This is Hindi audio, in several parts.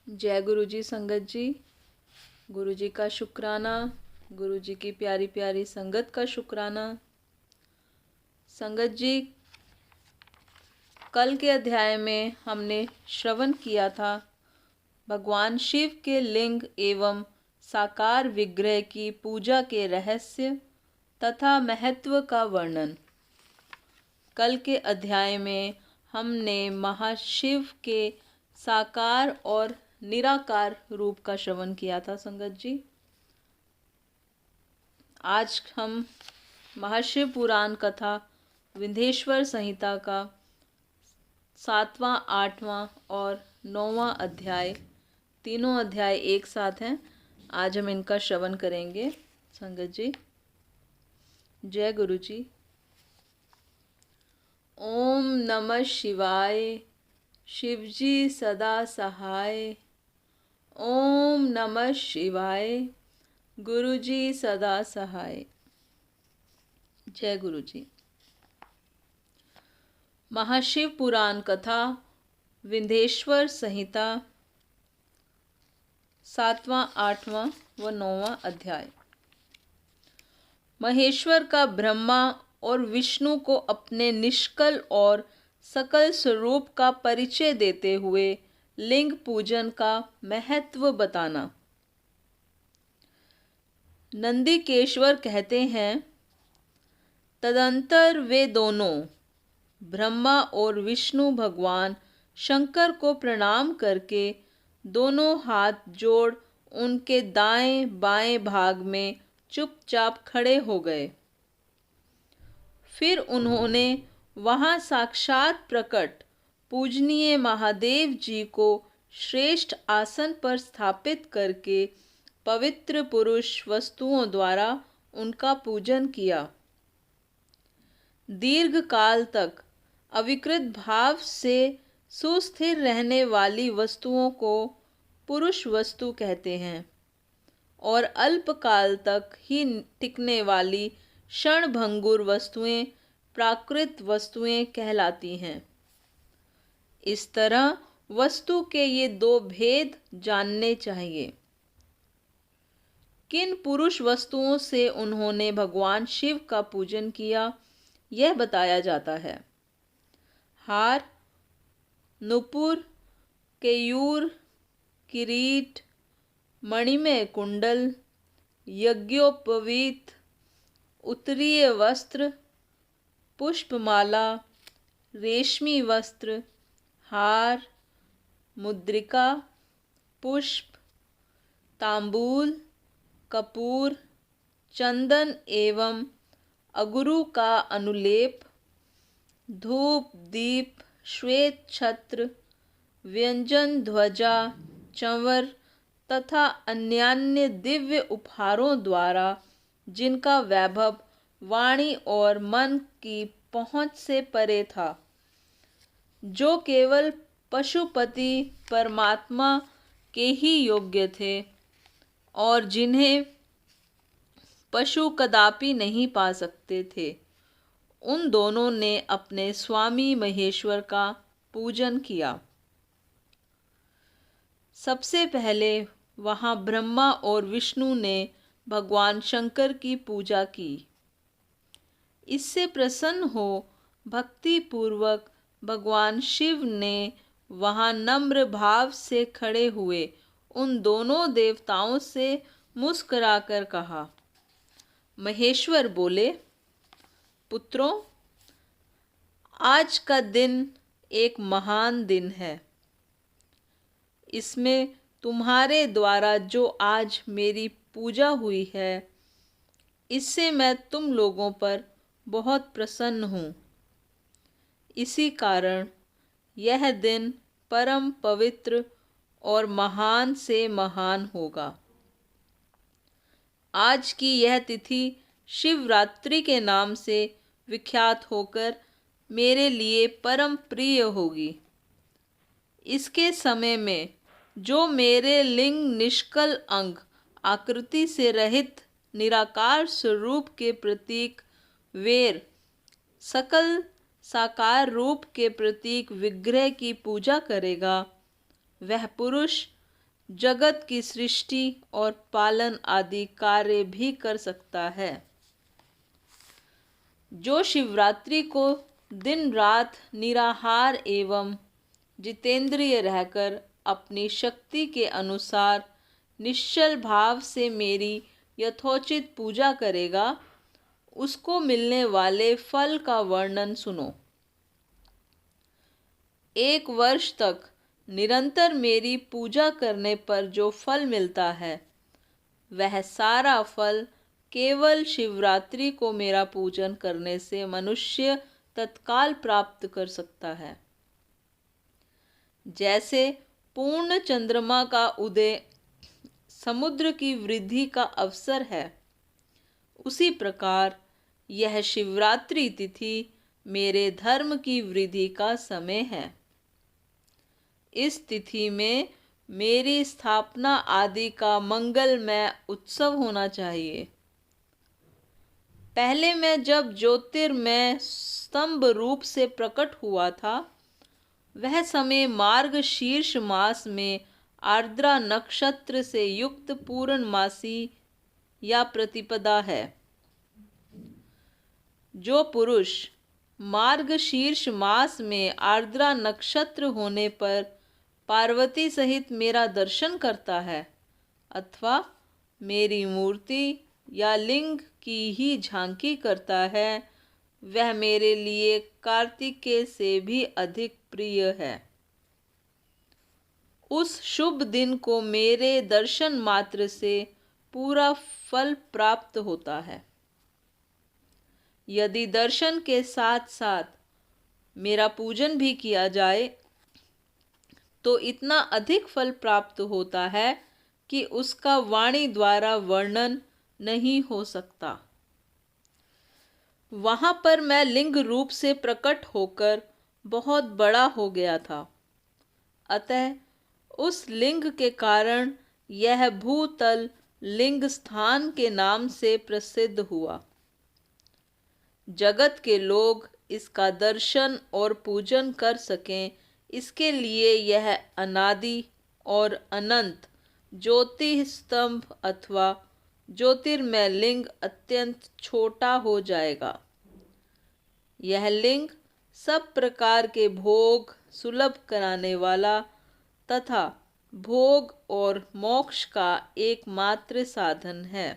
जय गुरु जी संगत जी। गुरु जी का शुक्राना, गुरु जी की प्यारी प्यारी संगत का शुक्राना। संगत जी, कल के अध्याय में हमने श्रवण किया था भगवान शिव के लिंग एवं साकार विग्रह की पूजा के रहस्य तथा महत्व का वर्णन। कल के अध्याय में हमने महाशिव के साकार और निराकार रूप का श्रवण किया था संगत जी। आज हम महाशिव पुराण कथा विंध्येश्वर संहिता का 7वां, 8वां और 9वां अध्याय, तीनों अध्याय एक साथ हैं। आज हम इनका श्रवण करेंगे संगत जी। जय गुरु जी। ओम नमः शिवाय, शिवजी सदा सहाय। ओम नमः शिवाय, गुरुजी सदा सहाय। जय गुरु जी। महाशिव पुराण कथा विंध्येश्वर संहिता 7वां, 8वां व 9वां अध्याय। महेश्वर का ब्रह्मा और विष्णु को अपने निष्कल और सकल स्वरूप का परिचय देते हुए लिंग पूजन का महत्व बताना। नंदिकेश्वर कहते हैं, तदंतर वे दोनों ब्रह्मा और विष्णु भगवान शंकर को प्रणाम करके दोनों हाथ जोड़ उनके दाएं बाएं भाग में चुपचाप खड़े हो गए। फिर उन्होंने वहां साक्षात प्रकट पूजनीय महादेव जी को श्रेष्ठ आसन पर स्थापित करके पवित्र पुरुष वस्तुओं द्वारा उनका पूजन किया। दीर्घ काल तक अविकृत भाव से सुस्थिर रहने वाली वस्तुओं को पुरुष वस्तु कहते हैं और अल्प काल तक ही टिकने वाली क्षणभंगुर वस्तुएं प्राकृत वस्तुएं कहलाती हैं। इस तरह वस्तु के ये दो भेद जानने चाहिए। किन पुरुष वस्तुओं से उन्होंने भगवान शिव का पूजन किया, यह बताया जाता है। हार, नुपुर, केयूर, किरीट, मणिमय कुंडल, यज्ञोपवीत, उत्तरीय वस्त्र, पुष्पमाला, रेशमी वस्त्र, हार, मुद्रिका, पुष्प, तांबूल, कपूर, चंदन एवं अगुरु का अनुलेप, धूप, दीप, श्वेत छत्र, व्यंजन, ध्वजा, चंवर तथा अन्यान्य दिव्य उपहारों द्वारा जिनका वैभव वाणी और मन की पहुंच से परे था, जो केवल पशुपति परमात्मा के ही योग्य थे और जिन्हें पशु कदापि नहीं पा सकते थे, उन दोनों ने अपने स्वामी महेश्वर का पूजन किया। सबसे पहले वहां ब्रह्मा और विष्णु ने भगवान शंकर की पूजा की। इससे प्रसन्न हो भक्ति पूर्वक भगवान शिव ने वहां नम्र भाव से खड़े हुए उन दोनों देवताओं से मुस्कुराकर कहा। महेश्वर बोले, पुत्रों, आज का दिन एक महान दिन है। इसमें तुम्हारे द्वारा जो आज मेरी पूजा हुई है, इससे मैं तुम लोगों पर बहुत प्रसन्न हूँ। इसी कारण यह दिन परम पवित्र और महान से महान होगा। आज की यह तिथि शिवरात्रि के नाम से विख्यात होकर मेरे लिए परम प्रिय होगी। इसके समय में जो मेरे लिंग निष्कल अंग आकृति से रहित निराकार स्वरूप के प्रतीक वेर सकल साकार रूप के प्रतीक विग्रह की पूजा करेगा, वह पुरुष जगत की सृष्टि और पालन आदि कार्य भी कर सकता है। जो शिवरात्रि को दिन रात निराहार एवं जितेंद्रिय रहकर अपनी शक्ति के अनुसार निश्चल भाव से मेरी यथोचित पूजा करेगा, उसको मिलने वाले फल का वर्णन सुनो। 1 वर्ष तक निरंतर मेरी पूजा करने पर जो फल मिलता है, वह सारा फल केवल शिवरात्रि को मेरा पूजन करने से मनुष्य तत्काल प्राप्त कर सकता है। जैसे पूर्ण चंद्रमा का उदय समुद्र की वृद्धि का अवसर है, उसी प्रकार यह शिवरात्रि तिथि मेरे धर्म की वृद्धि का समय है। इस तिथि में मेरी स्थापना आदि का मंगलमय उत्सव होना चाहिए। पहले मैं जब ज्योतिर्मय स्तंभ रूप से प्रकट हुआ था, वह समय मार्गशीर्ष मास में आर्द्रा नक्षत्र से युक्त पूर्णमासी या प्रतिपदा है। जो पुरुष मार्गशीर्ष मास में आर्द्रा नक्षत्र होने पर पार्वती सहित मेरा दर्शन करता है अथवा मेरी मूर्ति या लिंग की ही झांकी करता है, वह मेरे लिए कार्तिकेय से भी अधिक प्रिय है। उस शुभ दिन को मेरे दर्शन मात्र से पूरा फल प्राप्त होता है। यदि दर्शन के साथ साथ मेरा पूजन भी किया जाए तो इतना अधिक फल प्राप्त होता है कि उसका वाणी द्वारा वर्णन नहीं हो सकता। वहाँ पर मैं लिंग रूप से प्रकट होकर बहुत बड़ा हो गया था, अतः उस लिंग के कारण यह भूतल लिंग स्थान के नाम से प्रसिद्ध हुआ। जगत के लोग इसका दर्शन और पूजन कर सकें, इसके लिए यह अनादि और अनंत ज्योति स्तंभ अथवा ज्योतिर्मय लिंग अत्यंत छोटा हो जाएगा। यह लिंग सब प्रकार के भोग सुलभ कराने वाला तथा भोग और मोक्ष का एकमात्र साधन है।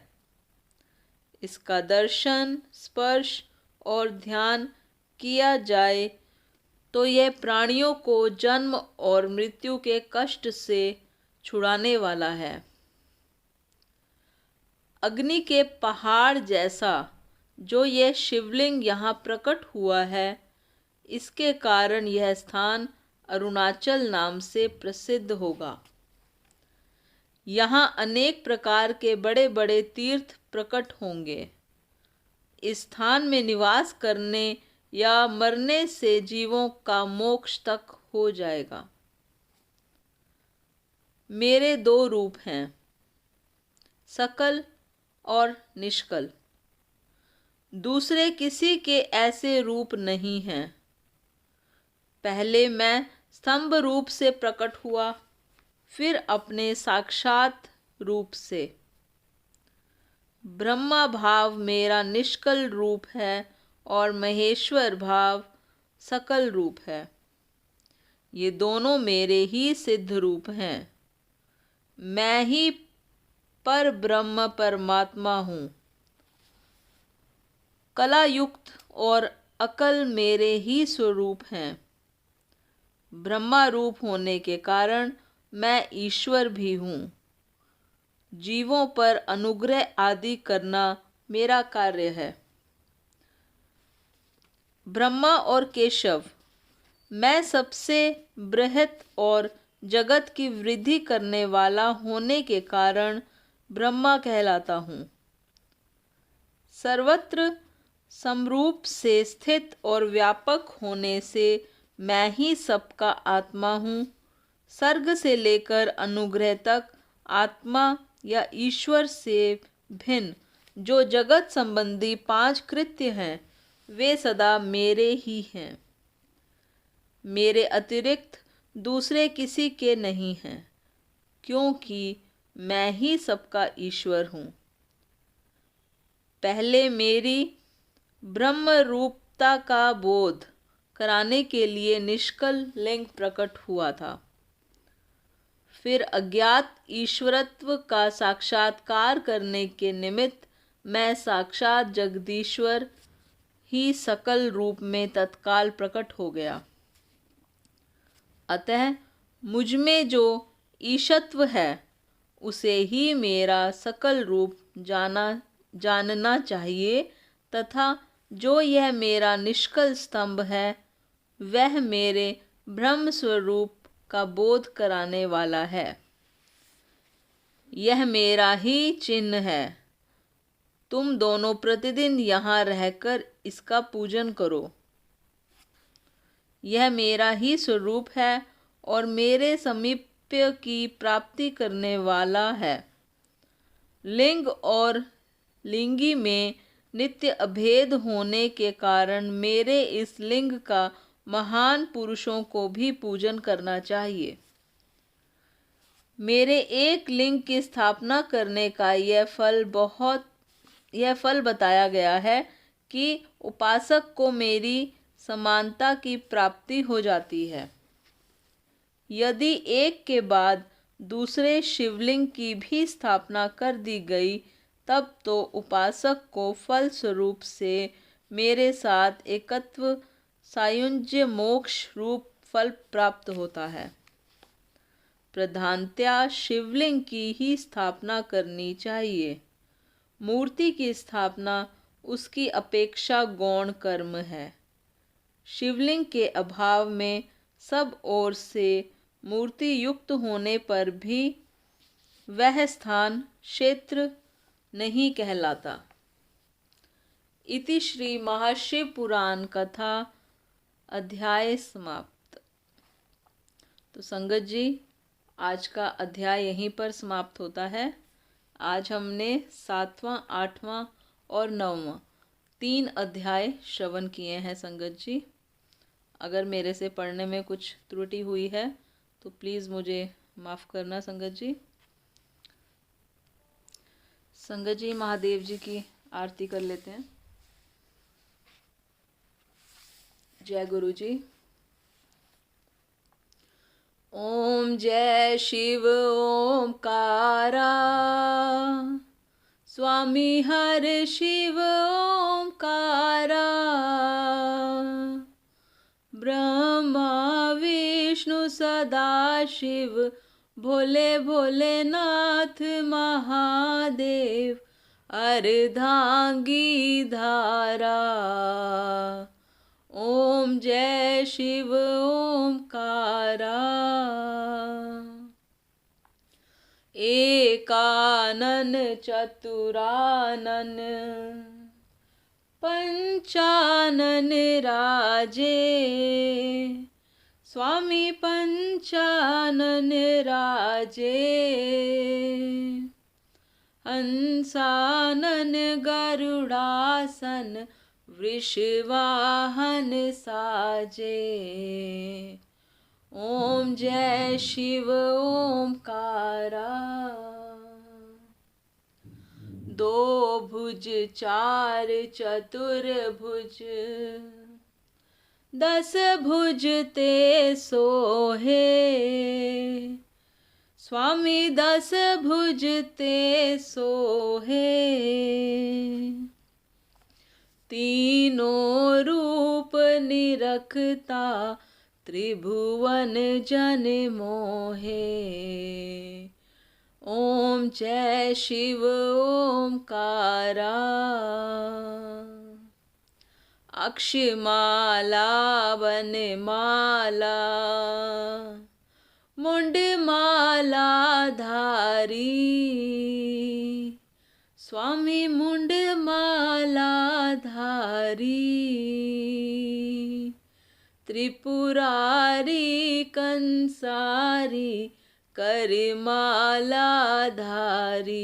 इसका दर्शन, स्पर्श और ध्यान किया जाए तो यह प्राणियों को जन्म और मृत्यु के कष्ट से छुड़ाने वाला है। अग्नि के पहाड़ जैसा जो यह शिवलिंग यहाँ प्रकट हुआ है, इसके कारण यह स्थान अरुणाचल नाम से प्रसिद्ध होगा। यहाँ अनेक प्रकार के बड़े बड़े तीर्थ प्रकट होंगे। इस स्थान में निवास करने या मरने से जीवों का मोक्ष तक हो जाएगा। मेरे 2 रूप हैं, सकल और निष्कल। दूसरे किसी के ऐसे रूप नहीं हैं। पहले मैं स्तंभ रूप से प्रकट हुआ, फिर अपने साक्षात रूप से। ब्रह्मा भाव मेरा निष्कल रूप है और महेश्वर भाव सकल रूप है। ये दोनों मेरे ही सिद्ध रूप हैं। मैं ही पर ब्रह्म परमात्मा हूँ। कला युक्त और अकल मेरे ही स्वरूप हैं। ब्रह्मा रूप होने के कारण मैं ईश्वर भी हूँ। जीवों पर अनुग्रह आदि करना मेरा कार्य है। ब्रह्मा और केशव, मैं सबसे बृहत और जगत की वृद्धि करने वाला होने के कारण ब्रह्मा कहलाता हूँ। सर्वत्र समरूप से स्थित और व्यापक होने से मैं ही सबका आत्मा हूँ। सर्ग से लेकर अनुग्रह तक आत्मा या ईश्वर से भिन्न जो जगत संबंधी 5 कृत्य हैं, वे सदा मेरे ही हैं। मेरे अतिरिक्त दूसरे किसी के नहीं हैं, क्योंकि मैं ही सबका ईश्वर हूँ। पहले मेरी ब्रह्म रूपता का बोध कराने के लिए निष्कल लिंग प्रकट हुआ था। फिर अज्ञात ईश्वरत्व का साक्षात्कार करने के निमित्त मैं साक्षात जगदीश्वर ही सकल रूप में तत्काल प्रकट हो गया। अतः मुझ में जो ईशत्व है उसे ही मेरा सकल रूप जानना चाहिए, तथा जो यह मेरा निष्कल स्तंभ है वह मेरे ब्रह्म स्वरूप का बोध कराने वाला है। यह मेरा ही चिन्ह है। तुम दोनों प्रतिदिन यहाँ रहकर इसका पूजन करो। यह मेरा ही स्वरूप है और मेरे समीप्य की प्राप्ति करने वाला है। लिंग और लिंगी में नित्य अभेद होने के कारण मेरे इस लिंग का महान पुरुषों को भी पूजन करना चाहिए। मेरे एक लिंग की स्थापना करने का यह फल बताया गया है कि उपासक को मेरी समानता की प्राप्ति हो जाती है। यदि एक के बाद दूसरे शिवलिंग की भी स्थापना कर दी गई तब तो उपासक को फल स्वरूप से मेरे साथ एकत्व सायुज्य मोक्ष रूप फल प्राप्त होता है। प्रधानतया शिवलिंग की ही स्थापना करनी चाहिए। मूर्ति की स्थापना उसकी अपेक्षा गौण कर्म है। शिवलिंग के अभाव में सब ओर से मूर्ति युक्त होने पर भी वह स्थान क्षेत्र नहीं कहलाता। इति श्री महाशिव पुराण कथा अध्याय समाप्त। तो संगत जी, आज का अध्याय यहीं पर समाप्त होता है। आज हमने 7वां, 8वां और 9वां 3 अध्याय श्रवण किए हैं संगत जी। अगर मेरे से पढ़ने में कुछ त्रुटि हुई है तो प्लीज़ मुझे माफ़ करना संगत जी। संगत जी, महादेव जी की आरती कर लेते हैं। जय गुरु जी। ओम जय शिव ओमकारा, स्वामी हर शिव ओमकारा, ब्रह्मा विष्णु सदा शिव, भोले भोलेनाथ महादेव, अर्धांगी धारा। ओम जय शिव ओमकारा। एकानन चतुरानन, पंचानन राजे, स्वामी पंचानन राजे, हंसानन गरुड़ासन, वृषवाहन साजे। ओम जय शिव ओमकारा। दो भुज चार चतुर्भुज, 10 भुज ते सोहे, स्वामी 10 भुज ते सोहे, तीनों रूप निरखता, त्रिभुवन जन मोहे। ओम जय शिव ओमकारा। अक्षमाला वनमाला, मुंडमाला धारी, स्वामी मुंडमाला धारी, त्रिपुरारी कंसारी, करमाला धारी।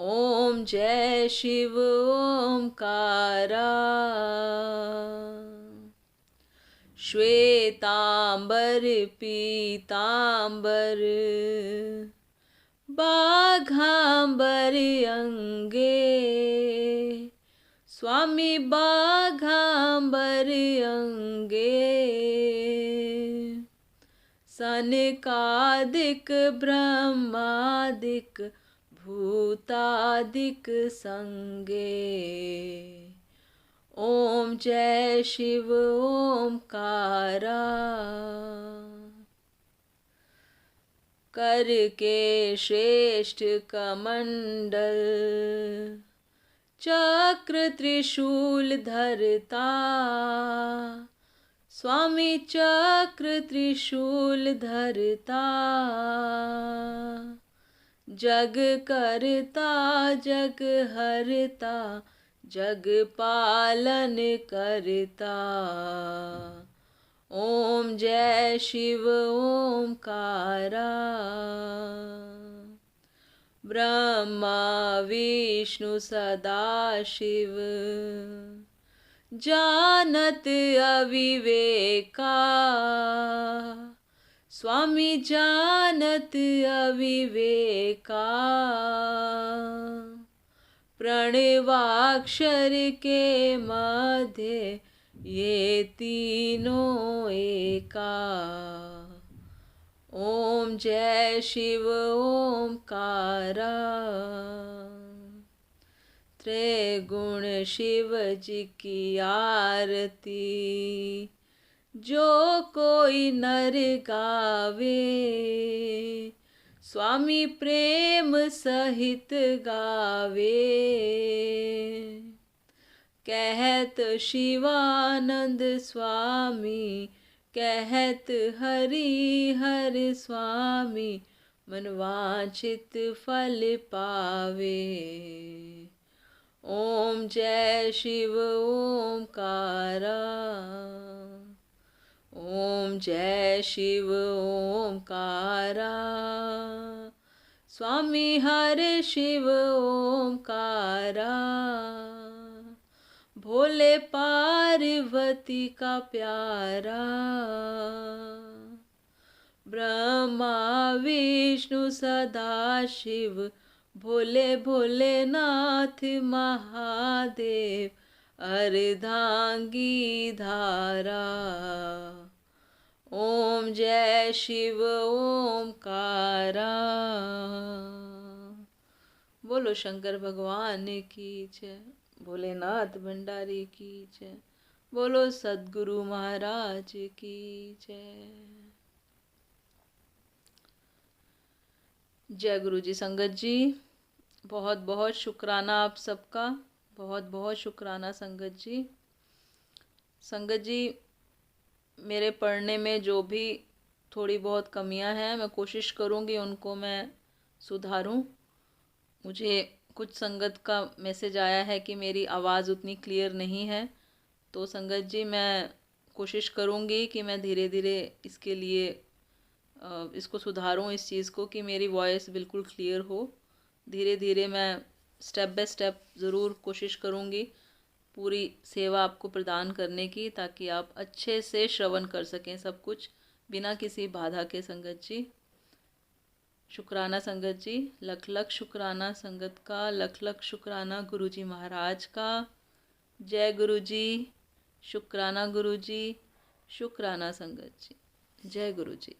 ओम जय शिव ओमकारा। श्वेतांबर पीतांबर बाघांबर अंगे, स्वामी बाघांबर अंगे, सनकादिक ब्रह्मादिक भूतादिक संगे। ओम जय शिव ओमकारा। कर के श्रेष्ठ कमंडल, चक्र त्रिशूल धरता, स्वामी चक्र त्रिशूल धरता, जग करता जग हरता, जग पालन करता। ओम जय शिव ओमकारा। ब्रह्मा विष्णु सदाशिव, जानत अविवेका, स्वामी जानत अविवेका, प्रणवाक्षर के मध्य ये तीनों एका। ओम जय शिव ओमकारा। त्रिगुण शिव जी की आरती, जो कोई नर गावे, स्वामी प्रेम सहित गावे। कहत शिवानंद स्वामी, कहत हरि हर स्वामी, मनवांछित फल पावे। ओम जय शिव ओमकारा। ओम जय शिव ओमकारा। स्वामी हर शिव ओमकारा। भोले पार्वती का प्यारा, ब्रह्मा विष्णु सदाशिव, भोले भोलेनाथ महादेव, अर्धांगी धारा। ओम जय शिव ओमकारा। बोलो शंकर भगवान की जय, भोलेनाथ भंडारी की जय, बोलो सद्गुरु महाराज की जय। जय गुरु जी। संगत जी, बहुत बहुत शुक्राना आप सबका, बहुत बहुत शुक्राना संगत जी। संगत जी, मेरे पढ़ने में जो भी थोड़ी बहुत कमियां हैं, मैं कोशिश करूंगी उनको मैं सुधारूं। मुझे कुछ संगत का मैसेज आया है कि मेरी आवाज़ उतनी क्लियर नहीं है, तो संगत जी मैं कोशिश करूंगी कि मैं धीरे धीरे इसके लिए इसको सुधारूं, इस चीज़ को कि मेरी वॉइस बिल्कुल क्लियर हो। धीरे धीरे मैं स्टेप बाय स्टेप ज़रूर कोशिश करूंगी पूरी सेवा आपको प्रदान करने की, ताकि आप अच्छे से श्रवण कर सकें सब कुछ बिना किसी बाधा के। संगत जी शुक्राना, संगत जी लख लख शुक्राना संगत का, लख लख शुक्राना गुरु जी महाराज का। जय गुरु जी। शुक्राना गुरु जी, शुक्राना संगत जी। जय गुरु जी।